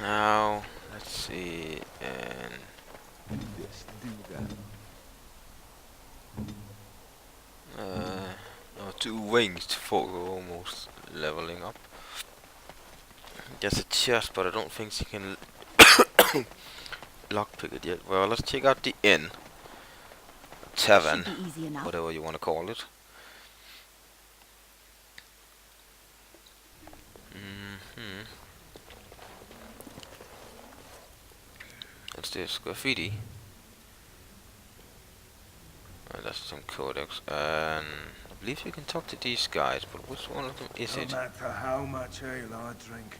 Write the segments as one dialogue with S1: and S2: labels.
S1: Now, let's see, and
S2: Let's do that.
S1: no, 2 wings for almost leveling up. There's a chest, but I don't think she can lockpick it yet. Well, let's check out the inn, tavern,
S3: Should be easy enough.
S1: whatever you want to call it. What's this? Graffiti. That's some codex, and I believe you can talk to these guys, but which one of them is it?
S4: No matter how much ale I drink,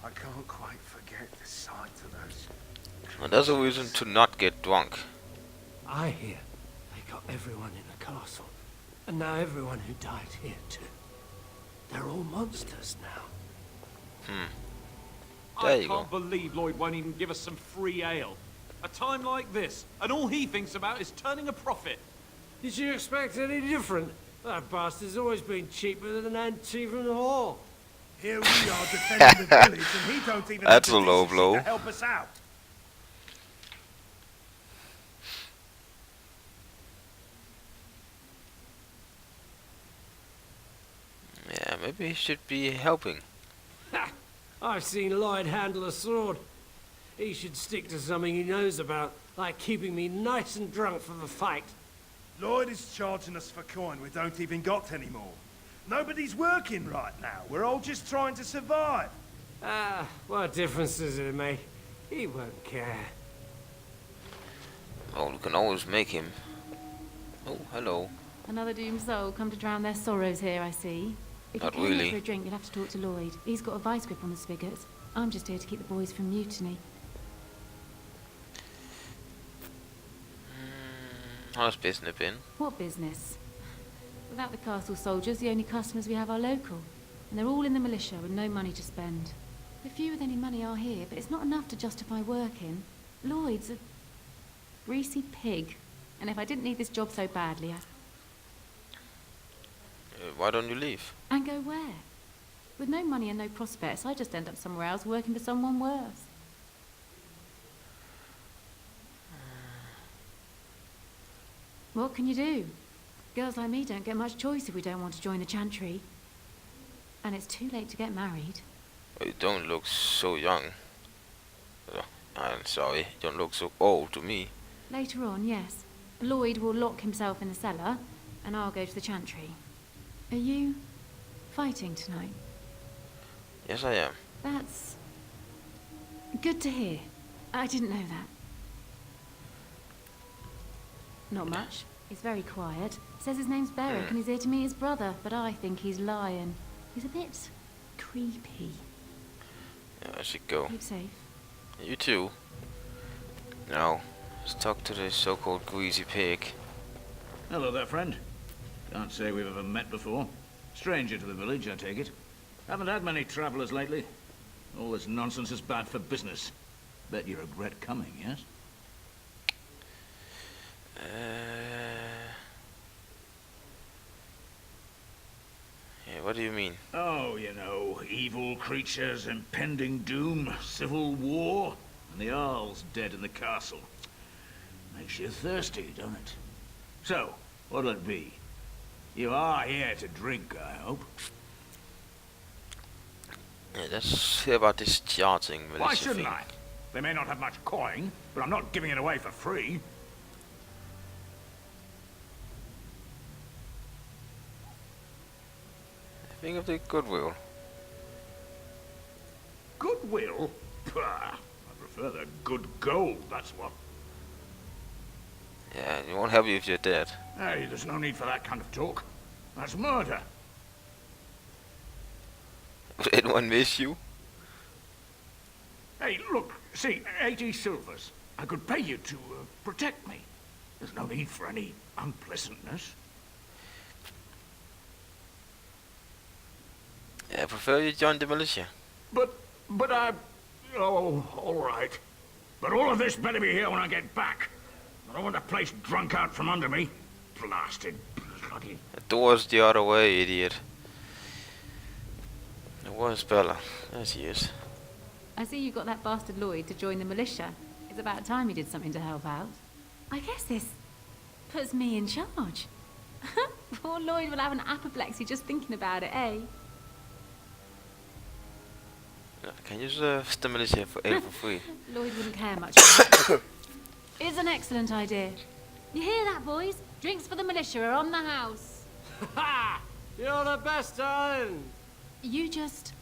S4: I can't quite forget the sight of those.
S1: And there's a reason to not get drunk.
S5: I hear they got everyone in the castle, and now everyone who died here too. They're all monsters now.
S1: There
S6: I
S1: you
S6: can't
S1: go.
S6: believe Lloyd won't even give us some free ale. A time like this, and all he thinks about is turning a profit.
S5: Did you expect any different? That bastard's always been cheaper than an ante from the hall.
S4: Here we are defending the village, and he don't even
S1: That's
S4: have the
S1: a low
S4: decency
S1: blow.
S4: to help us out.
S1: Yeah, maybe he should be helping.
S5: Ha! I've seen Lloyd handle a sword. He should stick to something he knows about, like keeping me nice and drunk for the fight.
S4: Lloyd is charging us for coin we don't even got anymore. Nobody's working right now. We're all just trying to survive.
S5: Ah, what difference does it make? He won't care.
S1: Oh, we can always make him. Oh, hello.
S3: Another doomed soul come to drown their sorrows here, I see. If
S1: Not
S3: you came here
S1: really.
S3: for a drink, you'll have to talk to Lloyd. He's got a vice grip on the spigots. I'm just here to keep the boys from mutiny.
S1: How's business been?
S3: What business? Without the castle soldiers, the only customers we have are local. And they're all in the militia with no money to spend. The few with any money are here, but it's not enough to justify working. Lloyd's a greasy pig. And if I didn't need this job so badly,
S1: Why don't you leave?
S3: And go where? With no money and no prospects, I just end up somewhere else working for someone worse. What can you do? Girls like me don't get much choice if we don't want to join the chantry. And it's too late to get married.
S1: You don't look so young. I'm sorry, you don't look so old to me.
S3: Later on, yes. Lloyd will lock himself in the cellar, and I'll go to the chantry. Are you fighting tonight?
S1: Yes, I am.
S3: That's good to hear. I didn't know that. Not much. He's very quiet. Says his name's Beric and he's here to meet his brother, but I think he's lying. He's a bit creepy.
S1: Yeah, I should go.
S3: Keep safe.
S1: You too. Now, let's talk to this so-called greasy pig.
S7: Hello there, friend. Can't say we've ever met before. Stranger to the village, I take it. Haven't had many travelers lately. All this nonsense is bad for business. Bet you regret coming, yes?
S1: Yeah, what do you mean?
S7: Oh, you know, evil creatures, impending doom, civil war, and the Earl's dead in the castle. Makes you thirsty, don't it? So, what'll it be? You are here to drink, I hope.
S1: Yeah, let's hear about this charging militia
S7: Why shouldn't
S1: thing.
S7: I? They may not have much coin, but I'm not giving it away for free.
S1: Think of the goodwill.
S7: Goodwill? Pah, I prefer the good gold, that's what.
S1: Yeah, it won't help you if you're dead.
S7: Hey, there's no need for that kind of talk. That's murder.
S1: Would anyone miss you?
S7: Hey, look, see, 80 silvers. I could pay you to protect me. There's no need for any unpleasantness.
S1: Yeah, I prefer you join the militia.
S7: But I... Oh, all right. But all of this better be here when I get back. I don't want the place drunk out from under me. Blasted bloody...
S1: The door's the other way, idiot. Where's Bella? There she is.
S3: I see you got that bastard Lloyd to join the militia. It's about time you did something to help out. I guess this puts me in charge. Poor Lloyd will have an apoplexy just thinking about it, eh?
S1: Can you serve the militia for ale for free?
S3: Lloyd wouldn't care much about that. It's an excellent idea. You hear that, boys? Drinks for the militia are on the house.
S5: Ha! You're the best, darling.
S3: You just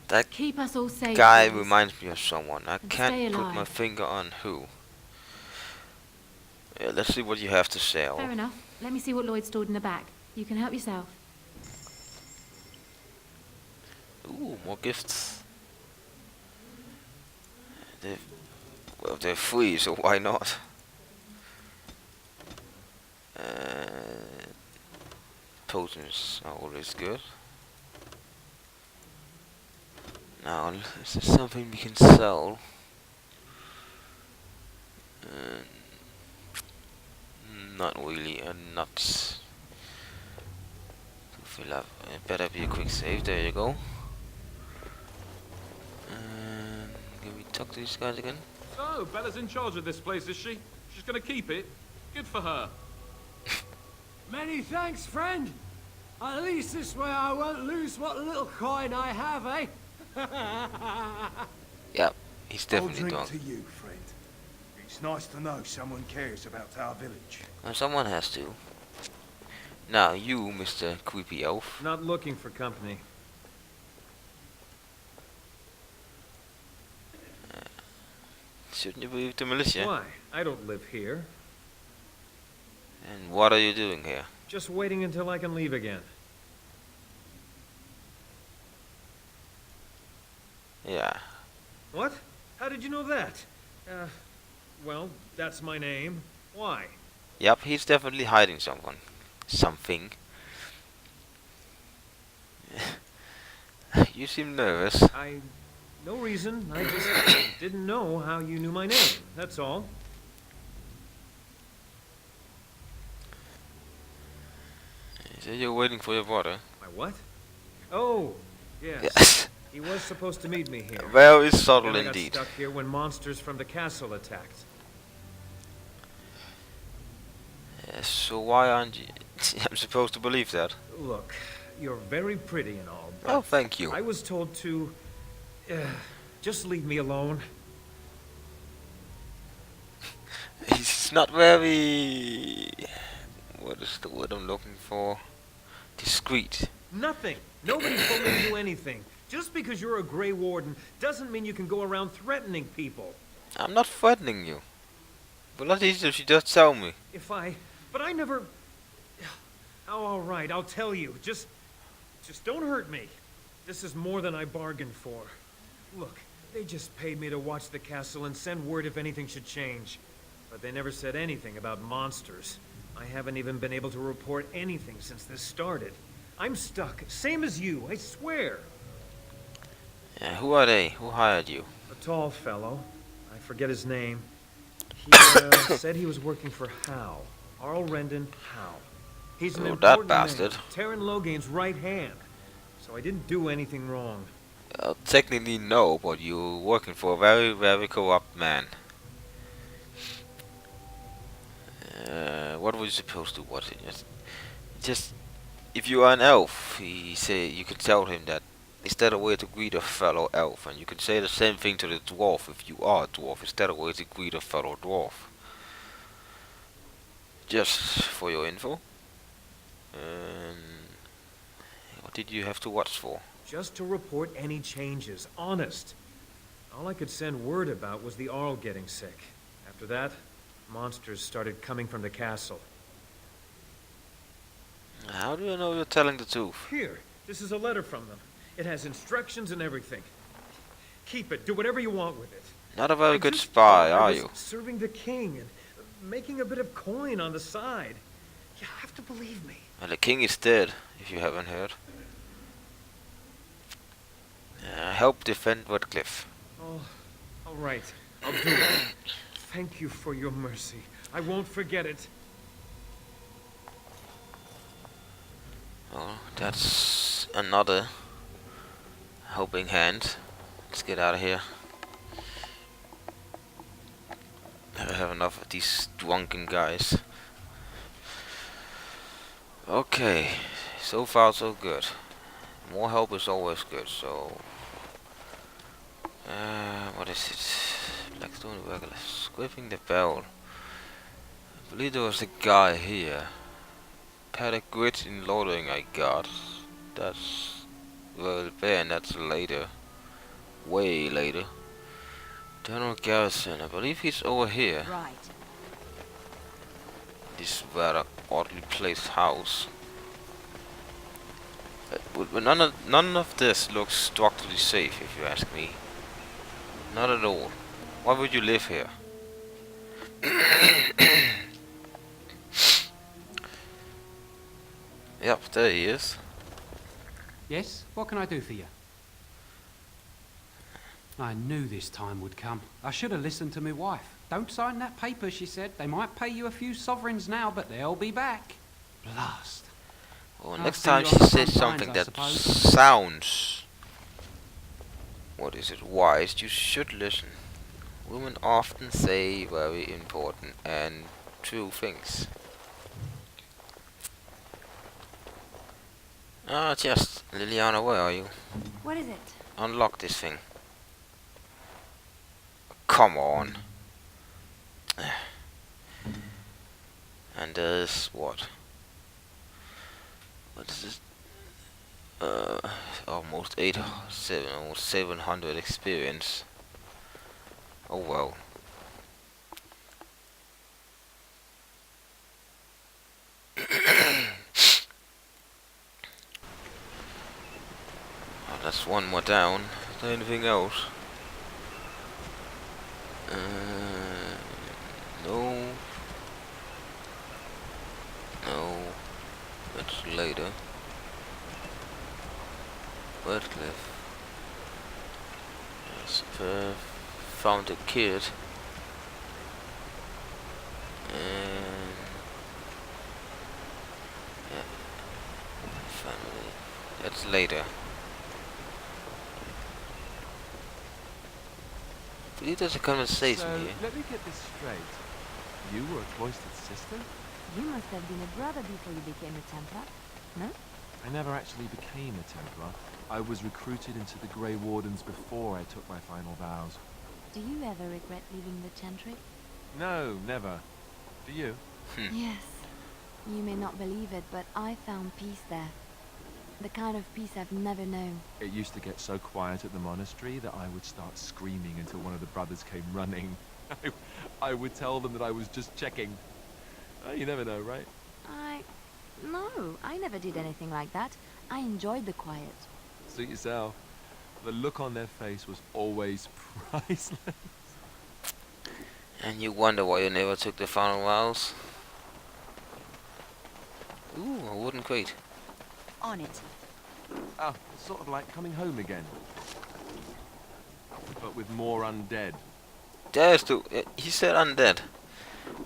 S1: That
S3: keep us all safe.
S1: guy
S3: boys.
S1: reminds me of someone. I
S3: And
S1: can't
S3: stay
S1: put my
S3: alive.
S1: finger on who. Yeah, let's see what you have to say.
S3: Fair enough. Let me see what Lloyd stored in the back. You can help yourself.
S1: Ooh, more gifts. Well, they're free, so why not? Potions are always good. Now, is there something we can sell? Not really, nuts. To fill up, it better be a quick save. There you go. Can we talk to these guys again?
S6: So, Bella's in charge of this place, is she? She's gonna keep it? Good for her.
S5: Many thanks, friend. At least this way I won't lose what little coin I have, eh?
S1: Yep, he's
S4: I'll
S1: definitely
S4: drink
S1: drunk.
S4: to you, friend. It's nice to know someone cares about our village.
S1: Well, someone has to. Now, you, Mr. Creepy Elf.
S8: Not looking for company.
S1: Shouldn't you be with the militia?
S8: Why? I don't live here.
S1: And what are you doing here?
S8: Just waiting until I can leave again.
S1: Yeah.
S8: What? How did you know that? Well, that's my name. Why?
S1: Yep, he's definitely hiding someone. Something. You seem nervous.
S8: No reason. I just didn't know how you knew my name. That's all.
S1: So you're waiting for your brother?
S8: My what? Oh, yes.
S1: Yes.
S8: He was supposed to meet me here.
S1: Very subtle
S8: Then I got
S1: indeed.
S8: stuck here when monsters from the castle attacked.
S1: Yes, so why aren't you... I'm supposed to believe that.
S8: Look, you're very pretty and all, but
S1: Oh, thank you.
S8: I was told to just leave me alone.
S1: He's not very... What is the word I'm looking for? Discreet.
S8: Nothing. Nobody told me to do anything. Just because you're a Grey Warden doesn't mean you can go around threatening people.
S1: I'm not threatening you. But not easy if you just tell me.
S8: But I never... Oh, all right, I'll tell you. Just don't hurt me. This is more than I bargained for. Look, they just paid me to watch the castle and send word if anything should change. But they never said anything about monsters. I haven't even been able to report anything since this started. I'm stuck, same as you, I swear.
S1: Yeah, who are they? Who hired you?
S8: A tall fellow. I forget his name. He said he was working for Howe. Arl Rendon Howe. He's an
S1: Oh, that
S8: important
S1: bastard.
S8: man, Terran Logain's right hand. So I didn't do anything wrong.
S1: Technically no, but you're working for a very, very corrupt man. What were you supposed to? What? Just if you are an elf, you could tell him that instead of way to greet a fellow elf, and you can say the same thing to the dwarf if you are a dwarf, instead of way to greet a fellow dwarf. Just for your info. What did you have to watch for?
S8: Just to report any changes, honest. All I could send word about was the Arl getting sick. After that, monsters started coming from the castle.
S1: How do you know you're telling the truth?
S8: Here, this is a letter from them. It has instructions and everything. Keep it, do whatever you want with it.
S1: Not a very
S8: I
S1: good
S8: just
S1: spy,
S8: thought I
S1: are
S8: was
S1: you?
S8: Serving the king and making a bit of coin on the side. You have to believe me.
S1: Well, the king is dead, if you haven't heard. Help defend Redcliffe.
S8: Oh, all right. I'll do it. Thank you for your mercy. I won't forget it.
S1: Oh, that's another helping hand. Let's get out of here. I have enough of these drunken guys. Okay, so far so good. More help is always good, so... what is it? Black's doing the regular. Squipping the bell. I believe there was a guy here. Paddock grit in loading I got. That's... well, Ben, that's later. Way later. General Garrison, I believe he's over here.
S9: Right.
S1: This rather oddly placed house. But none of this looks structurally safe, if you ask me. Not at all. Why would you live here? Yep, there he is.
S10: Yes? What can I do for you? I knew this time would come. I should have listened to my wife. Don't sign that paper, she said. They might pay you a few sovereigns now, but they'll be back. Blast.
S1: Well,
S10: I'll
S1: next
S10: see
S1: time
S10: you
S1: she
S10: on the
S1: says
S10: front
S1: something
S10: lines, I
S1: that
S10: suppose.
S1: sounds... what is it? Wise, you should listen. Women often say very important and true things. Ah, just Liliana, where are you?
S9: What is it?
S1: Unlock this thing. Come on. And there's what? What is this? Almost 700 experience. Oh well. Oh, that's one more down. Is there anything else? No. No. That's later. Redcliffe. Yes, found a kid. And yeah, family. That's later. I believe there's a conversation
S2: So,
S1: here.
S2: let me get this straight. You were a cloistered sister?
S9: You must have been a brother before you became a Templar, no?
S2: I never actually became a Templar. I was recruited into the Grey Wardens before I took my final vows.
S9: Do you ever regret leaving the Chantry?
S2: No, never. Do you?
S9: Yes. You may not believe it, but I found peace there. The kind of peace I've never known.
S2: It used to get so quiet at the monastery that I would start screaming until one of the brothers came running. I would tell them that I was just checking. Oh, you never know, right?
S9: No, I never did anything like that. I enjoyed the quiet.
S2: Suit yourself. The look on their face was always priceless.
S1: And you wonder why you never took the final vows? Ooh, a wooden crate.
S9: On it.
S2: Oh, it's sort of like coming home again. But with more undead.
S1: There's the... he said undead.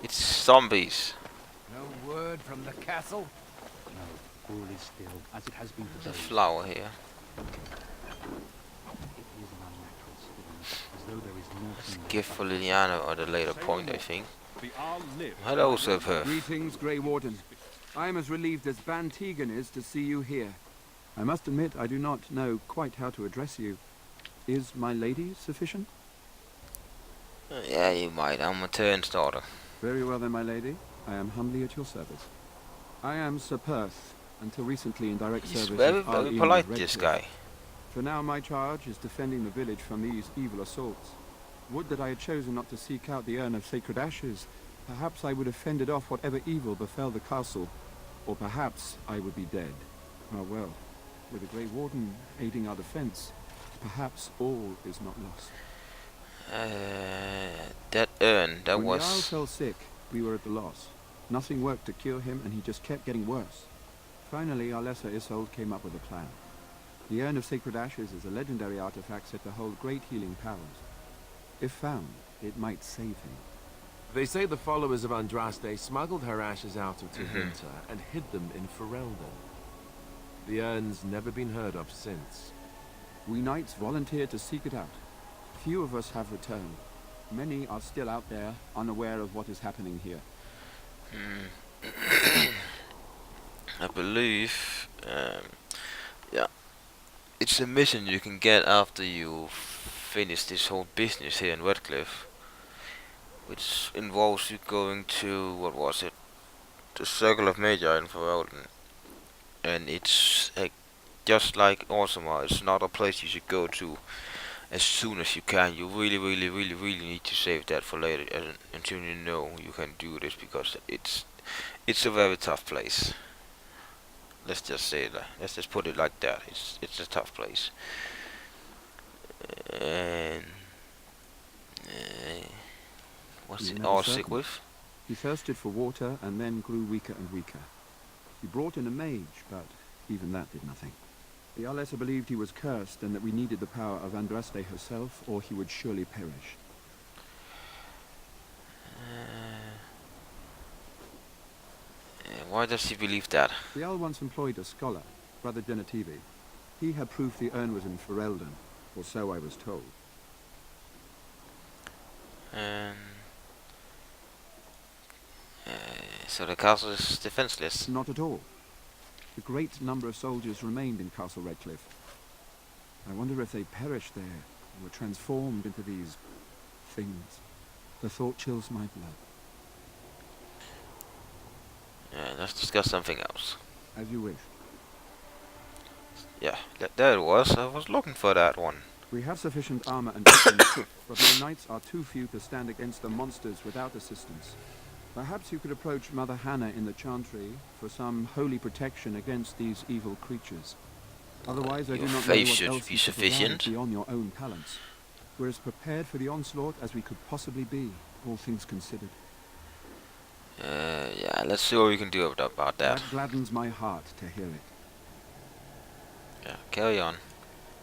S1: It's zombies.
S11: No word from the castle? No, all is still, as it has been for
S1: There's a
S11: days.
S1: flower here.
S11: It is an unnatural stillness, as though there is nothing there.
S1: Gift for Liliana at a later point, I think.
S6: The Arl live.
S1: Hello, Sir Perth.
S12: Greetings, Grey Warden. I am as relieved as Van Tegan is to see you here. I must admit I do not know quite how to address you. Is my lady sufficient?
S1: Yeah, you might. I'm a turnstiller.
S12: Very well then, my lady. I am humbly at your service. I am Sir Perth, until recently in direct
S1: He's
S12: service
S1: very,
S12: of
S1: very
S12: Arlene
S1: polite,
S12: Redcliffe.
S1: this guy.
S12: For now my charge is defending the village from these evil assaults. Would that I had chosen not to seek out the urn of sacred ashes. Perhaps I would have fended off whatever evil befell the castle. Or perhaps I would be dead. Ah well, with the Grey Warden aiding our defense, perhaps all is not lost.
S1: That urn, that
S12: When the Jarl
S1: was...
S12: fell sick, we were at a loss. Nothing worked to cure him, and he just kept getting worse. Finally, our lesser Isolde came up with a plan. The Urn of Sacred Ashes is a legendary artifact said to hold great healing powers. If found, it might save him.
S13: They say the followers of Andraste smuggled her ashes out of Tevinter and hid them in Ferelden. The urn's never been heard of since.
S12: We knights volunteered to seek it out. Few of us have returned. Many are still out there, unaware of what is happening here.
S1: I believe, yeah, it's a mission you can get after you finish this whole business here in Redcliffe, which involves you going to, what was it, the Circle of Magi in Ferelden, and it's just like Orzammar, it's not a place you should go to as soon as you can. You really need to save that for later, until you know you can do this, because it's a very tough place. Let's just say that. Let's just put it like that. It's a tough place. And what's
S12: You
S1: it
S12: never
S1: all
S12: certain.
S1: sick with?
S12: He thirsted for water and then grew weaker and weaker. He brought in a mage, but even that did nothing. The Alessa believed he was cursed and that we needed the power of Andraste herself, or he would surely perish.
S1: Why does he believe that?
S12: The Al once employed a scholar, Brother Genetivi. He had proof the urn was in Ferelden, or so I was told.
S1: So the castle is defenseless.
S12: Not at all. A great number of soldiers remained in Castle Redcliffe. I wonder if they perished there, or were transformed into these things. The thought chills my blood.
S1: Let's discuss something else.
S12: As you wish.
S1: Yeah, there it was. I was looking for that one.
S12: We have sufficient armor and weapons, but my knights are too few to stand against the monsters without assistance. Perhaps you could approach Mother Hannah in the Chantry for some holy protection against these evil creatures. Otherwise, I do
S1: Your
S12: not know
S1: faith
S12: what
S1: should
S12: else
S1: be
S12: you could provide
S1: sufficient.
S12: beyond your own talents. We're as prepared for the onslaught as we could possibly be, all things considered.
S1: Yeah, let's see what we can do about that.
S12: That gladdens my heart to hear it.
S1: Yeah, carry on.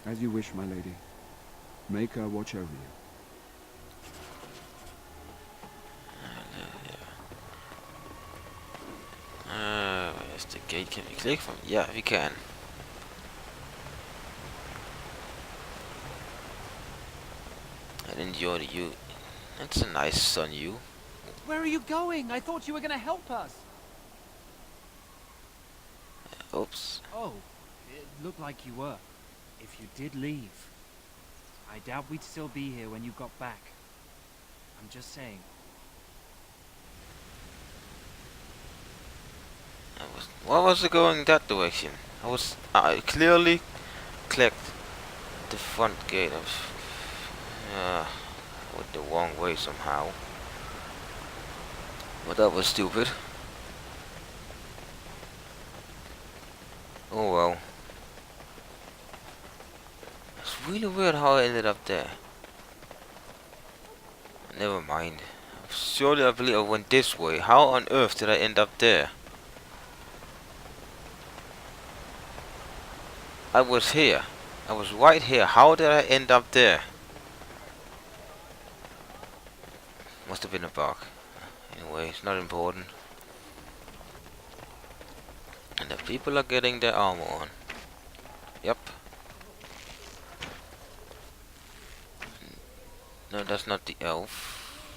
S12: As you wish, my lady. Make her watch over you.
S1: Where's the gate? Can we click from? Yeah, we can. And enjoy the view. That's a nice sun view.
S11: Where are you going? I thought you were going to help us.
S1: Oops.
S11: Oh, it looked like you were. If you did leave, I doubt we'd still be here when you got back. I'm just saying.
S1: Why was it going that direction? I clearly clicked the front gate. Went the wrong way somehow. But that was stupid. Oh well. It's really weird how I ended up there. Never mind. Surely I believe I went this way. How on earth did I end up there? I was here. I was right here. How did I end up there? Must have been a bug. Anyway, it's not important. And the people are getting their armor on. Yep. No, that's not the elf.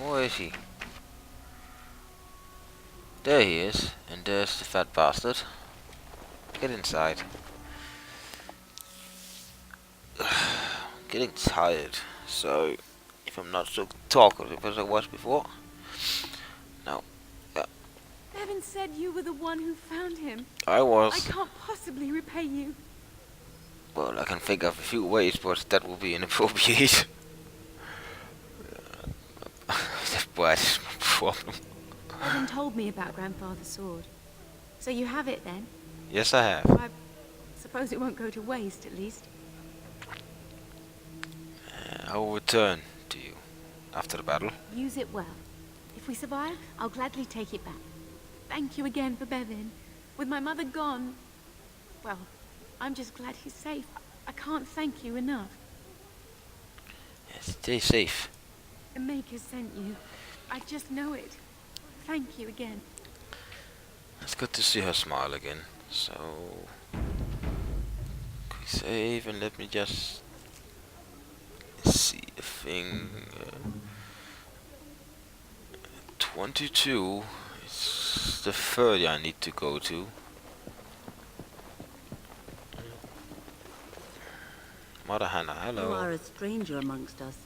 S1: Where is he? There he is. And there's the fat bastard. Get inside. Getting tired, so if I'm not so talkative as I was before. Now, yeah,
S9: Bevan said you were the one who found him.
S1: I was.
S9: I can't possibly repay you.
S1: Well, I can think of a few ways, but that would be inappropriate. That's my problem.
S3: Bevan told me about Grandfather's sword. So you have it then?
S1: Yes, I have.
S3: I suppose it won't go to waste, at least.
S1: I will return to you after the battle.
S3: Use it well. If we survive, I'll gladly take it back. Thank you again for Bevan. With my mother gone, well, I'm just glad he's safe. I can't thank you enough.
S1: Yes, stay safe.
S3: The Maker sent you. I just know it. Thank you again.
S1: It's good to see her smile again. So, quick save and let me just see if think 22 is the 30 I need to go to. Mother Hannah,
S14: You
S1: hello.
S14: are a stranger amongst us,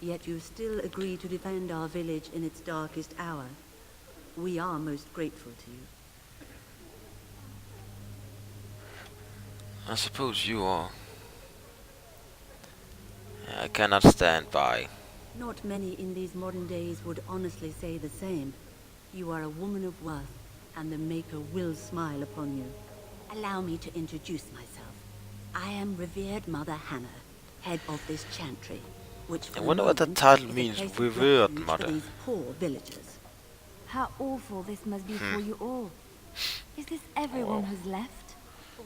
S14: yet you still agree to defend our village in its darkest hour. We are most grateful to you.
S1: I suppose you are. I cannot stand by.
S14: Not many in these modern days would honestly say the same. You are a woman of worth, and the Maker will smile upon you. Allow me to introduce myself. I am revered Mother Hannah, head of this chantry, which for
S1: I
S14: the
S1: wonder what the
S14: moment
S1: title
S14: is a
S1: means,
S14: place of
S1: revered
S14: refuge
S1: mother.
S14: for these poor villagers.
S9: How awful this must be for you all. Is this everyone who's left?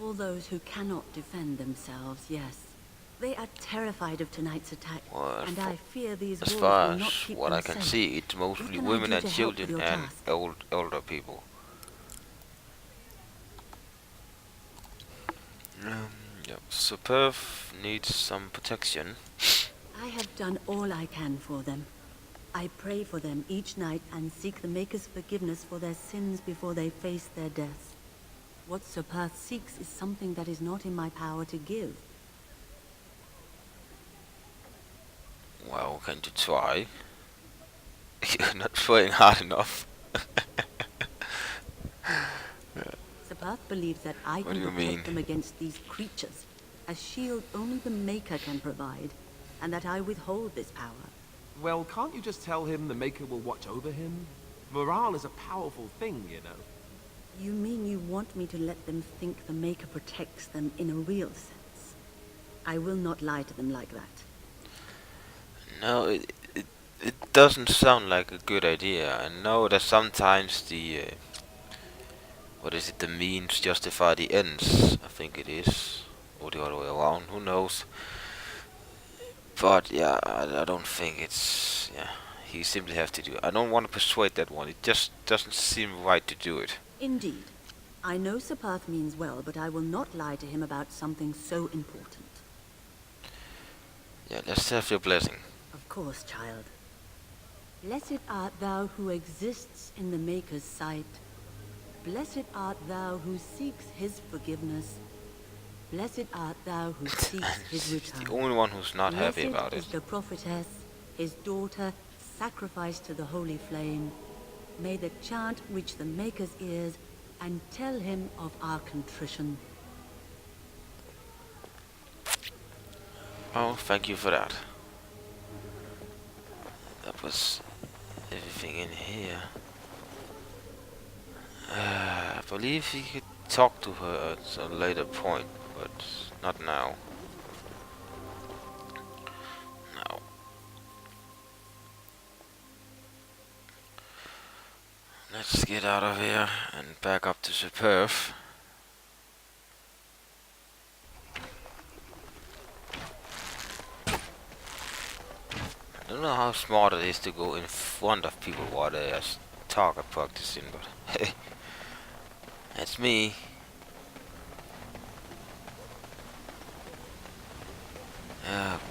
S14: All those who cannot defend themselves, yes. They are terrified of tonight's attack,
S1: Well,
S14: and I fear these
S1: as
S14: walls
S1: far
S14: will not
S1: as
S14: keep
S1: what
S14: them
S1: I can
S14: safe.
S1: see, it's
S14: What
S1: mostly
S14: can I
S1: women
S14: do
S1: and
S14: to help with
S1: children
S14: your
S1: and
S14: task?
S1: older people. Yep. Superb needs some protection.
S14: I have done all I can for them. I pray for them each night and seek the Maker's forgiveness for their sins before they face their deaths. What Sir Perth seeks is something that is not in my power to give.
S1: Well, can you try? You're not trying hard enough.
S14: Sir Perth believes that I
S1: What
S14: can
S1: do you
S14: protect
S1: mean?
S14: them against these creatures, a shield only the Maker can provide, and that I withhold this power.
S13: Well, can't you just tell him the Maker will watch over him? Morale is a powerful thing, you know.
S14: You mean you want me to let them think the Maker protects them in a real sense? I will not lie to them like that.
S1: No, it doesn't sound like a good idea. I know that sometimes the what is it? The means justify the ends. I think it is, or the other way around. Who knows? But yeah, I don't think it's yeah. He simply has to do it. I don't want to persuade that one. It just doesn't seem right to do it.
S14: Indeed. I know Sir Perth means well, but I will not lie to him about something so important.
S1: Yeah, let's have your blessing.
S14: Of course, child. Blessed art thou who exists in the Maker's sight. Blessed art thou who seeks his forgiveness. Blessed art thou who seeks his return.
S1: The only one who's not happy about
S14: Blessed
S1: it.
S14: is the prophetess, his daughter, sacrificed to the holy flame. May the chant reach the Maker's ears and tell him of our contrition.
S1: Oh, thank you for that. That was everything in here. I believe he could talk to her at a later point, but not now. No. Let's get out of here and back up to Superb. I don't know how smart it is to go in front of people while they are target practicing, but hey, that's me.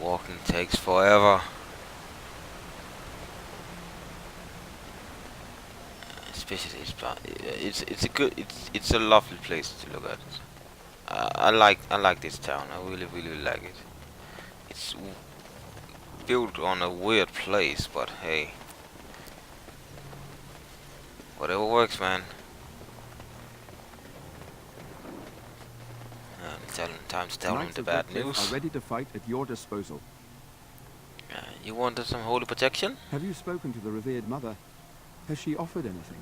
S1: Walking takes forever. Especially it's a lovely place to look at. I like this town. I really like it. It's built on a weird place, but hey, whatever works, man. Time to tell him
S12: Knights
S1: the
S12: of
S1: bad
S12: Redcliffe
S1: news.
S12: are ready to fight at your disposal.
S1: You wanted some holy protection?
S12: Have you spoken to the revered mother? Has she offered anything?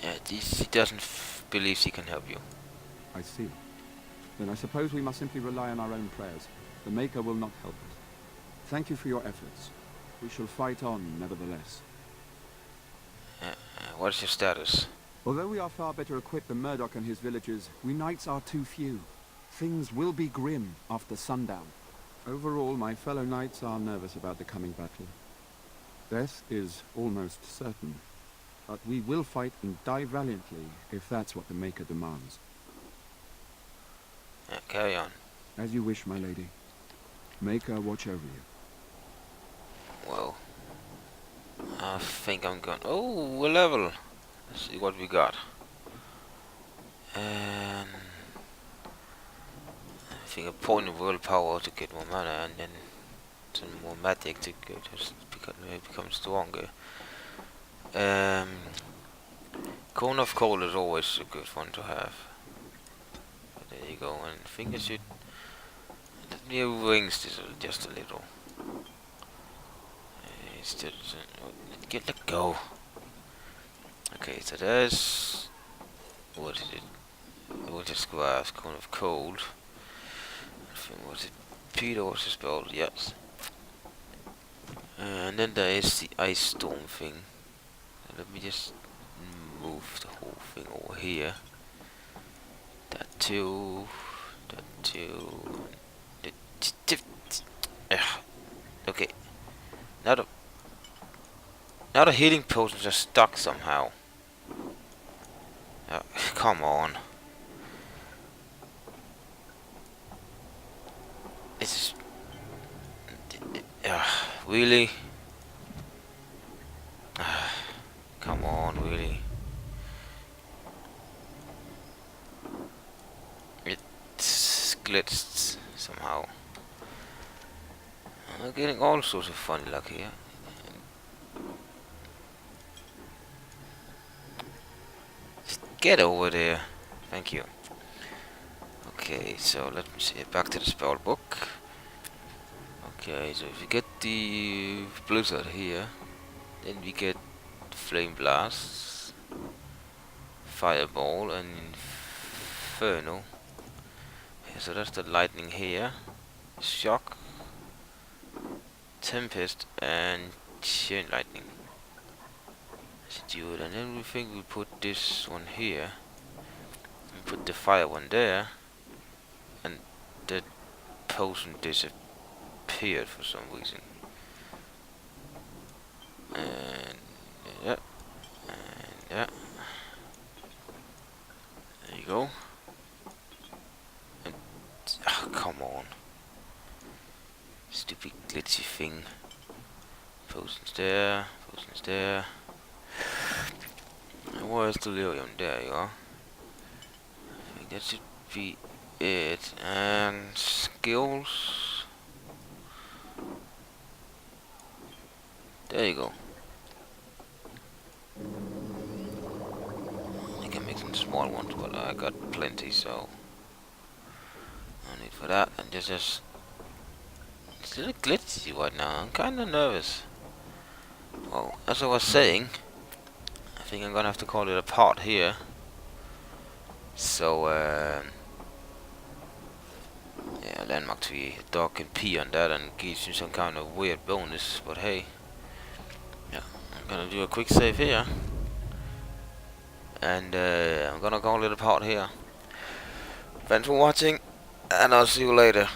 S1: Yeah, she doesn't believe she can help you.
S12: I see. Then I suppose we must simply rely on our own prayers. The Maker will not help us. Thank you for your efforts. We shall fight on, nevertheless.
S1: What's your status?
S12: Although we are far better equipped than Murdoch and his villagers, we knights are too few. Things will be grim after sundown. Overall, my fellow knights are nervous about the coming battle. Death is almost certain, but we will fight and die valiantly if that's what the Maker demands.
S1: Carry on.
S12: As you wish, my lady. Maker watch over you.
S1: I think I'm going. Oh, a level. Let's see what we got. And I think a point of willpower to get more mana, and then some more magic to get become stronger. Cone of Cold is always a good one to have. But there you go, and I think I should let me wings this just a little. It's just let go. Okay, so there's what is it? We'll just grab Cone of Cold. I think was it Peter was spelled, yes. And then there is the Ice Storm thing. Let me just move the whole thing over here. That too. That too. Okay. Now the healing potions are stuck somehow. Come on. It's really. Come on, really. It's glitched somehow. I'm getting all sorts of funny luck here. Just get over there. Thank you. Okay, so let me see. Back to the spell book. Okay, so if you get the blizzard here, then we get flame blast, fireball, and inferno. Okay, so that's the lightning here. Shock, tempest, and chain lightning. Let's do it, and then we think we put this one here, and put the fire one there, and the potion disappeared for some reason. And yeah, and yeah. There you go. And come on, stupid glitchy thing. Potions there, potions there. And where's delirium? There you are. I think that should be it. And skills. There you go. I can make some small ones, but I got plenty, so no need for that. And just it's a little glitchy right now. I'm kind of nervous. Well, as I was saying, I think I'm gonna have to call it a part here. So yeah, landmark 3, dog can pee on that and gives you some kind of weird bonus. But hey, yeah, I'm gonna do a quick save here. And I'm gonna call it a part here. Thanks for watching, and I'll see you later.